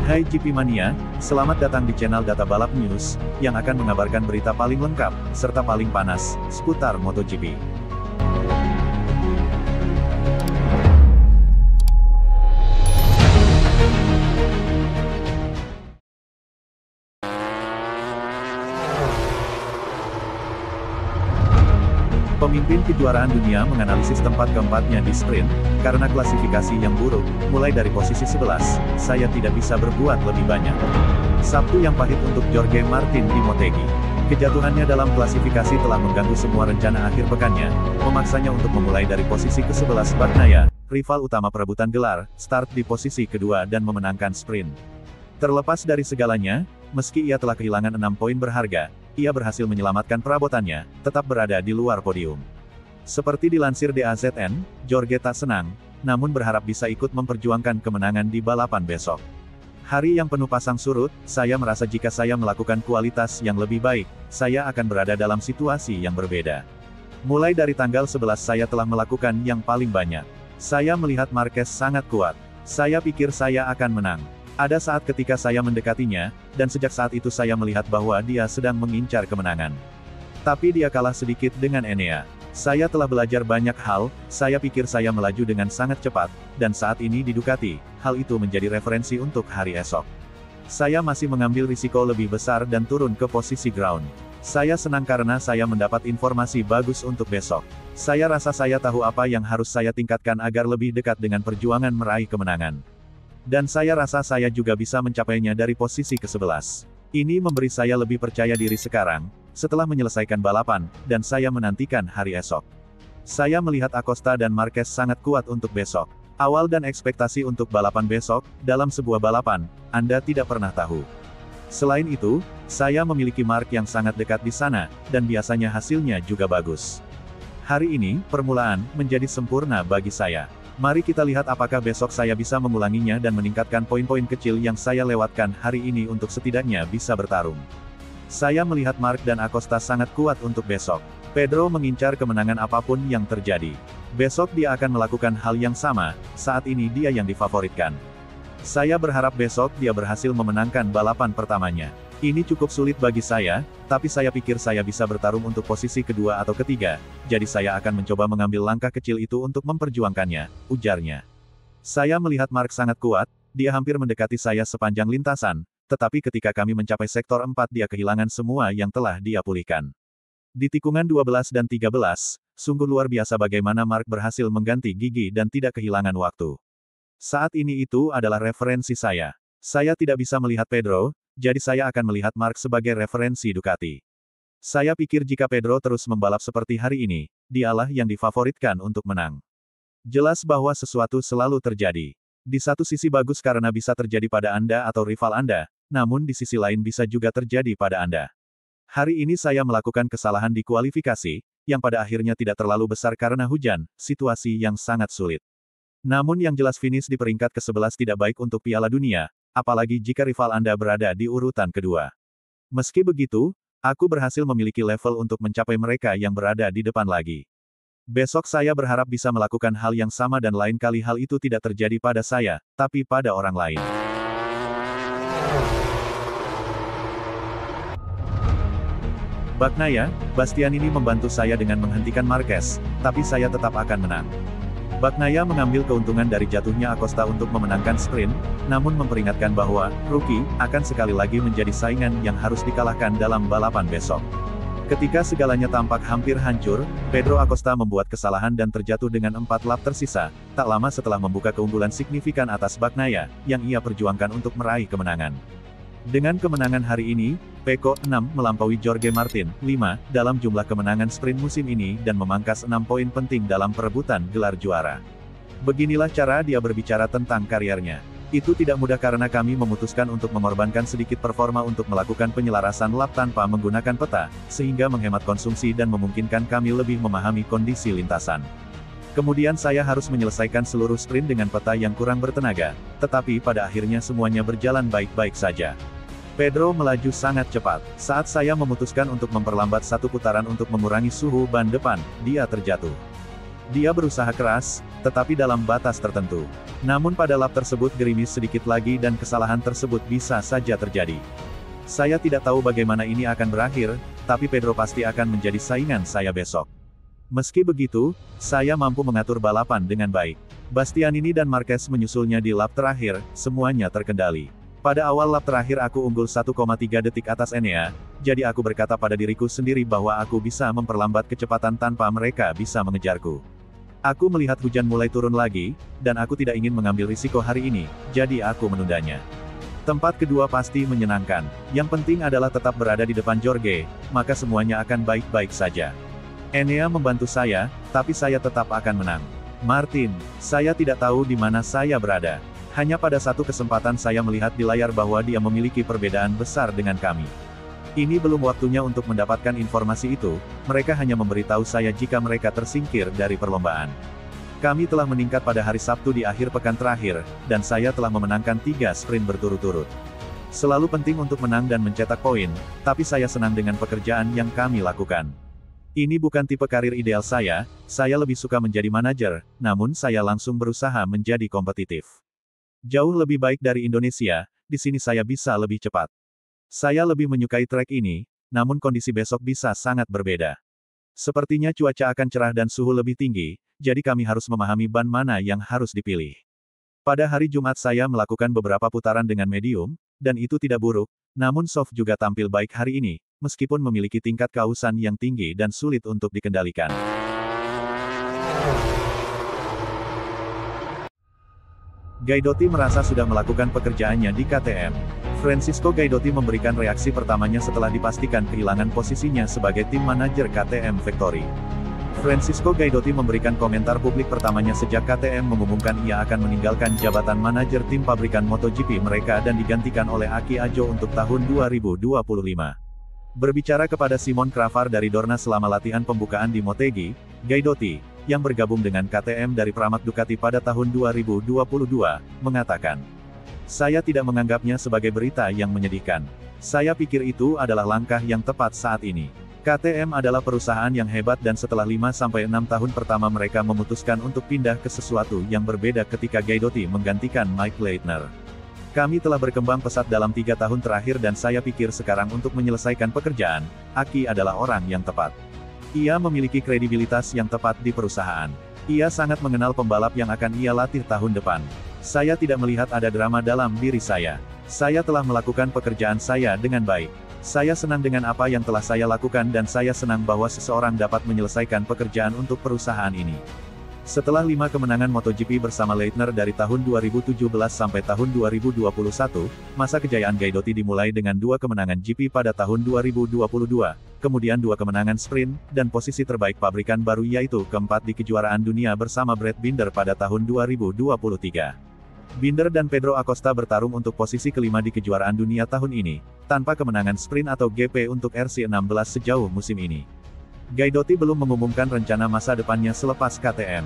Hai GP Mania, selamat datang di channel Data Balap News, yang akan mengabarkan berita paling lengkap, serta paling panas, seputar MotoGP. Pemimpin kejuaraan dunia menganalisis tempat keempatnya di sprint, karena klasifikasi yang buruk, mulai dari posisi 11, saya tidak bisa berbuat lebih banyak. Sabtu yang pahit untuk Jorge Martin di Motegi. Kejatuhannya dalam klasifikasi telah mengganggu semua rencana akhir pekannya, memaksanya untuk memulai dari posisi ke-11 Bagnaia, rival utama perebutan gelar, start di posisi kedua dan memenangkan sprint. Terlepas dari segalanya, meski ia telah kehilangan 6 poin berharga, ia berhasil menyelamatkan perabotannya, tetap berada di luar podium. Seperti dilansir DAZN, Jorge tak senang, namun berharap bisa ikut memperjuangkan kemenangan di balapan besok. Hari yang penuh pasang surut, saya merasa jika saya melakukan kualitas yang lebih baik, saya akan berada dalam situasi yang berbeda. Mulai dari tanggal 11 saya telah melakukan yang paling banyak. Saya melihat Marquez sangat kuat. Saya pikir saya akan menang. Ada saat ketika saya mendekatinya, dan sejak saat itu saya melihat bahwa dia sedang mengincar kemenangan. Tapi dia kalah sedikit dengan Enea. Saya telah belajar banyak hal, saya pikir saya melaju dengan sangat cepat, dan saat ini di Ducati, hal itu menjadi referensi untuk hari esok. Saya masih mengambil risiko lebih besar dan turun ke posisi ground. Saya senang karena saya mendapat informasi bagus untuk besok. Saya rasa saya tahu apa yang harus saya tingkatkan agar lebih dekat dengan perjuangan meraih kemenangan. Dan saya rasa saya juga bisa mencapainya dari posisi ke-11. Ini memberi saya lebih percaya diri sekarang, setelah menyelesaikan balapan, dan saya menantikan hari esok. Saya melihat Acosta dan Marquez sangat kuat untuk besok. Awal dan ekspektasi untuk balapan besok, dalam sebuah balapan, Anda tidak pernah tahu. Selain itu, saya memiliki Mark yang sangat dekat di sana, dan biasanya hasilnya juga bagus. Hari ini, permulaan, menjadi sempurna bagi saya. Mari kita lihat apakah besok saya bisa mengulanginya dan meningkatkan poin-poin kecil yang saya lewatkan hari ini untuk setidaknya bisa bertarung. Saya melihat Mark dan Acosta sangat kuat untuk besok. Pedro mengincar kemenangan apapun yang terjadi. Besok dia akan melakukan hal yang sama, saat ini dia yang difavoritkan. Saya berharap besok dia berhasil memenangkan balapan pertamanya. Ini cukup sulit bagi saya, tapi saya pikir saya bisa bertarung untuk posisi kedua atau ketiga, jadi saya akan mencoba mengambil langkah kecil itu untuk memperjuangkannya, ujarnya. Saya melihat Mark sangat kuat, dia hampir mendekati saya sepanjang lintasan, tetapi ketika kami mencapai sektor 4 dia kehilangan semua yang telah dia pulihkan. Di tikungan 12 dan 13, sungguh luar biasa bagaimana Mark berhasil mengganti gigi dan tidak kehilangan waktu. Saat ini itu adalah referensi saya. Saya tidak bisa melihat Pedro, jadi saya akan melihat Mark sebagai referensi Ducati. Saya pikir jika Pedro terus membalap seperti hari ini, dialah yang difavoritkan untuk menang. Jelas bahwa sesuatu selalu terjadi. Di satu sisi bagus karena bisa terjadi pada Anda atau rival Anda, namun di sisi lain bisa juga terjadi pada Anda. Hari ini saya melakukan kesalahan di kualifikasi, yang pada akhirnya tidak terlalu besar karena hujan, situasi yang sangat sulit. Namun yang jelas finish di peringkat ke-11 tidak baik untuk Piala Dunia, apalagi jika rival Anda berada di urutan kedua. Meski begitu, aku berhasil memiliki level untuk mencapai mereka yang berada di depan lagi. Besok saya berharap bisa melakukan hal yang sama dan lain kali hal itu tidak terjadi pada saya, tapi pada orang lain. Bagnaia, Bastianini membantu saya dengan menghentikan Marquez, tapi saya tetap akan menang. Bagnaia mengambil keuntungan dari jatuhnya Acosta untuk memenangkan sprint, namun memperingatkan bahwa, rookie, akan sekali lagi menjadi saingan yang harus dikalahkan dalam balapan besok. Ketika segalanya tampak hampir hancur, Pedro Acosta membuat kesalahan dan terjatuh dengan 4 lap tersisa, tak lama setelah membuka keunggulan signifikan atas Bagnaia, yang ia perjuangkan untuk meraih kemenangan. Dengan kemenangan hari ini, Pecco 6 melampaui Jorge Martin 5 dalam jumlah kemenangan sprint musim ini dan memangkas 6 poin penting dalam perebutan gelar juara. Beginilah cara dia berbicara tentang kariernya. Itu tidak mudah karena kami memutuskan untuk mengorbankan sedikit performa untuk melakukan penyelarasan lap tanpa menggunakan peta, sehingga menghemat konsumsi dan memungkinkan kami lebih memahami kondisi lintasan. Kemudian saya harus menyelesaikan seluruh sprint dengan peta yang kurang bertenaga, tetapi pada akhirnya semuanya berjalan baik-baik saja. Pedro melaju sangat cepat. Saat saya memutuskan untuk memperlambat satu putaran untuk mengurangi suhu ban depan, dia terjatuh. Dia berusaha keras, tetapi dalam batas tertentu. Namun pada lap tersebut gerimis sedikit lagi dan kesalahan tersebut bisa saja terjadi. Saya tidak tahu bagaimana ini akan berakhir, tapi Pedro pasti akan menjadi saingan saya besok. Meski begitu, saya mampu mengatur balapan dengan baik. Bastianini dan Marquez menyusulnya di lap terakhir, semuanya terkendali. Pada awal lap terakhir aku unggul 1,3 detik atas Enea, jadi aku berkata pada diriku sendiri bahwa aku bisa memperlambat kecepatan tanpa mereka bisa mengejarku. Aku melihat hujan mulai turun lagi, dan aku tidak ingin mengambil risiko hari ini, jadi aku menundanya. Tempat kedua pasti menyenangkan. Yang penting adalah tetap berada di depan Jorge, maka semuanya akan baik-baik saja. Enea membantu saya, tapi saya tetap akan menang. Martin, saya tidak tahu di mana saya berada. Hanya pada satu kesempatan saya melihat di layar bahwa dia memiliki perbedaan besar dengan kami. Ini belum waktunya untuk mendapatkan informasi itu, mereka hanya memberitahu saya jika mereka tersingkir dari perlombaan. Kami telah meningkat pada hari Sabtu di akhir pekan terakhir, dan saya telah memenangkan 3 sprint berturut-turut. Selalu penting untuk menang dan mencetak poin, tapi saya senang dengan pekerjaan yang kami lakukan. Ini bukan tipe karir ideal saya lebih suka menjadi manajer, namun saya langsung berusaha menjadi kompetitif. Jauh lebih baik dari Indonesia, di sini saya bisa lebih cepat. Saya lebih menyukai trek ini, namun kondisi besok bisa sangat berbeda. Sepertinya cuaca akan cerah dan suhu lebih tinggi, jadi kami harus memahami ban mana yang harus dipilih. Pada hari Jumat saya melakukan beberapa putaran dengan medium, dan itu tidak buruk, namun soft juga tampil baik hari ini, meskipun memiliki tingkat kausan yang tinggi dan sulit untuk dikendalikan. Gaidotti merasa sudah melakukan pekerjaannya di KTM. Francisco Gaidotti memberikan reaksi pertamanya setelah dipastikan kehilangan posisinya sebagai tim manajer KTM Factory. Francisco Gaidotti memberikan komentar publik pertamanya sejak KTM mengumumkan ia akan meninggalkan jabatan manajer tim pabrikan MotoGP mereka dan digantikan oleh Aki Ajo untuk tahun 2025. Berbicara kepada Simon Cravar dari Dorna selama latihan pembukaan di Motegi, Gaidotti, yang bergabung dengan KTM dari Pramac Ducati pada tahun 2022, mengatakan, "Saya tidak menganggapnya sebagai berita yang menyedihkan. Saya pikir itu adalah langkah yang tepat saat ini. KTM adalah perusahaan yang hebat dan setelah 5-6 tahun pertama mereka memutuskan untuk pindah ke sesuatu yang berbeda ketika Gaidotti menggantikan Mike Leitner. Kami telah berkembang pesat dalam 3 tahun terakhir dan saya pikir sekarang untuk menyelesaikan pekerjaan, Aki adalah orang yang tepat. Ia memiliki kredibilitas yang tepat di perusahaan. Ia sangat mengenal pembalap yang akan ia latih tahun depan. Saya tidak melihat ada drama dalam diri saya. Saya telah melakukan pekerjaan saya dengan baik. Saya senang dengan apa yang telah saya lakukan dan saya senang bahwa seseorang dapat menyelesaikan pekerjaan untuk perusahaan ini." Setelah 5 kemenangan MotoGP bersama Leitner dari tahun 2017 sampai tahun 2021, masa kejayaan Gaidotti dimulai dengan 2 kemenangan GP pada tahun 2022, kemudian 2 kemenangan sprint, dan posisi terbaik pabrikan baru yaitu keempat di kejuaraan dunia bersama Brad Binder pada tahun 2023. Binder dan Pedro Acosta bertarung untuk posisi kelima di kejuaraan dunia tahun ini, tanpa kemenangan sprint atau GP untuk RC16 sejauh musim ini. Gaidotti belum mengumumkan rencana masa depannya selepas KTM.